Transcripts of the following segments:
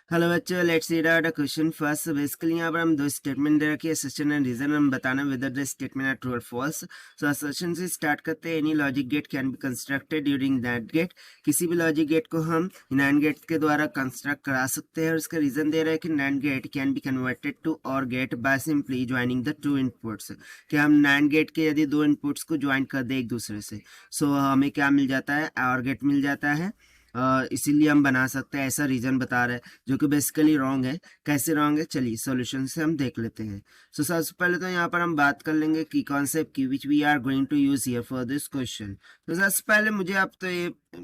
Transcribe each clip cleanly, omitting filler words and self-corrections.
Hello बच्चों, let's read out the question first. Basically यहाँ पर हम दो स्टेटमेंट दे रखी है, असर्शन एंड रीजन। हम बताना whether the statement are true और फॉल्स। सो असर्शन से स्टार्ट करते हैं। Any logic gate can be constructed during NAND gate. किसी भी लॉजिक गेट को हम नैंड गेट के द्वारा कंस्ट्रक्ट करा सकते हैं और इसका रीजन दे रहा है कि NAND gate can be converted to OR gate by simply joining the two inputs. कि हम नैंड गेट के यदि दो इनपुट्स को ज्वाइन कर दे एक दूसरे से, सो हमें क्या मिल जाता है, और गेट मिल जाता है। इसीलिए हम बना सकते हैं, ऐसा रीजन बता रहा है, जो कि बेसिकली रॉन्ग है। कैसे रॉन्ग है, चलिए सॉल्यूशन से हम देख लेते हैं। सो सबसे पहले तो यहाँ पर हम बात कर लेंगे की कॉन्सेप्ट की, which we are going to use here for this question. तो सबसे पहले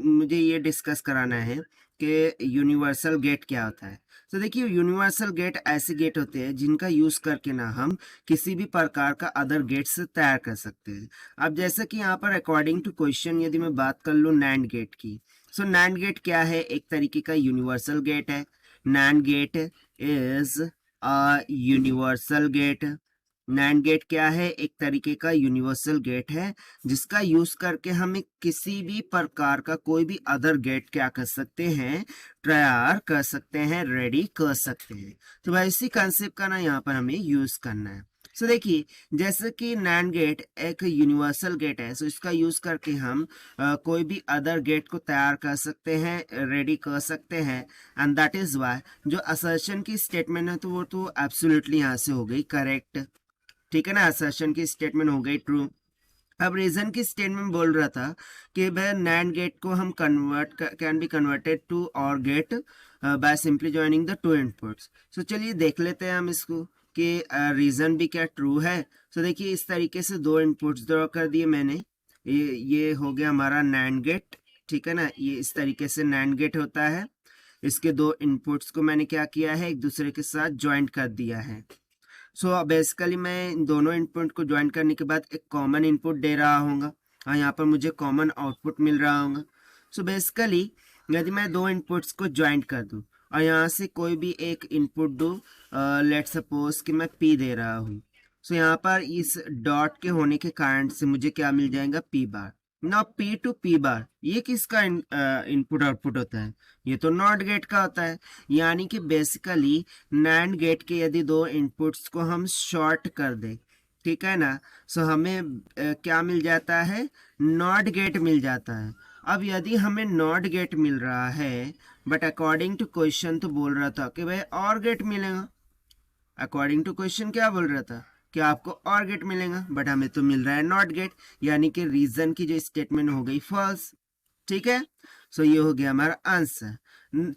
मुझे ये डिस्कस कराना है कि यूनिवर्सल गेट क्या होता है। तो देखिए, यूनिवर्सल गेट ऐसे गेट होते हैं जिनका यूज करके ना हम किसी भी प्रकार का अदर गेट से तैयार कर सकते हैं। अब जैसे कि यहाँ पर अकॉर्डिंग टू क्वेश्चन यदि मैं बात कर लूँ नैंड गेट की, सो नैंड गेट क्या है, एक तरीके का यूनिवर्सल गेट है। NAND gate is a universal gate. NAND gate क्या है, एक तरीके का यूनिवर्सल गेट है जिसका यूज करके हम किसी भी प्रकार का कोई भी अदर गेट क्या कर सकते हैं, तैयार कर सकते हैं, रेडी कर सकते हैं। तो भाई इसी कंसेप्ट का ना यहाँ पर हमें यूज करना है। सो देखिए, जैसे कि नैंड गेट एक यूनिवर्सल गेट है, सो इसका यूज करके हम कोई भी अदर गेट को तैयार कर सकते हैं, रेडी कर सकते हैं। एंड दैट इज वाई जो असर्शन की स्टेटमेंट है, तो वो तो एब्सोल्युटली यहाँ से हो गई करेक्ट। ठीक है ना, असर्शन की स्टेटमेंट हो गई ट्रू। अब रीजन की स्टेटमेंट बोल रहा था कि भाई नैंड गेट को हम can be converted to OR gate by simply joining the two inputs. So चलिए देख लेते हैं हम इसको कि रीजन भी क्या ट्रू है। सो देखिए, इस तरीके से दो इनपुट्स ड्रॉ कर दिए मैंने। ये हो गया हमारा नैंड गेट। ठीक है ना, ये इस तरीके से नैंड गेट होता है। इसके दो इनपुट्स को मैंने क्या किया है, एक दूसरे के साथ ज्वाइंट कर दिया है। सो बेसिकली मैं इन दोनों इनपुट को ज्वाइन करने के बाद एक कॉमन इनपुट दे रहा हूँगा और यहाँ पर मुझे कॉमन आउटपुट मिल रहा होगा। सो बेसिकली यदि मैं दो इनपुट्स को ज्वाइन कर दूँ और यहाँ से कोई भी एक इनपुट दूँ, लेट सपोज कि मैं पी दे रहा हूँ। सो यहाँ पर इस डॉट के होने के कारण से मुझे क्या मिल जाएगा, पी बार। ना पी टू पी बार, ये किसका इनपुट आउटपुट होता है, ये तो नॉट गेट का होता है। यानी कि बेसिकली नैंड गेट के यदि दो इनपुट्स को हम शॉर्ट कर दें, ठीक है ना, सो हमें क्या मिल जाता है, नॉट गेट मिल जाता है। अब यदि हमें नॉट गेट मिल रहा है, बट अकॉर्डिंग टू क्वेश्चन तो बोल रहा था कि भाई और गेट मिलेगा। अकॉर्डिंग टू क्वेश्चन क्या बोल रहा था कि आपको और गेट मिलेगा, बट हमें तो मिल रहा है नॉट गेट। यानी कि रीजन की जो स्टेटमेंट हो गई फॉल्स। ठीक है, सो ये हो गया हमारा आंसर।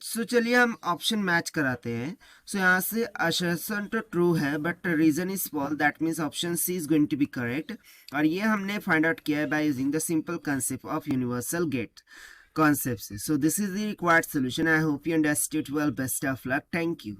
सो चलिए हम ऑप्शन मैच कराते हैं। सो यहाँ से असर्शन तो ट्रू है but reason is false, that means option C is going to be correct. और ये हमने फाइंड आउट किया है by using the simple concept of universal gate concepts. So this is the required solution. I hope you understood well. Best of luck. Thank you.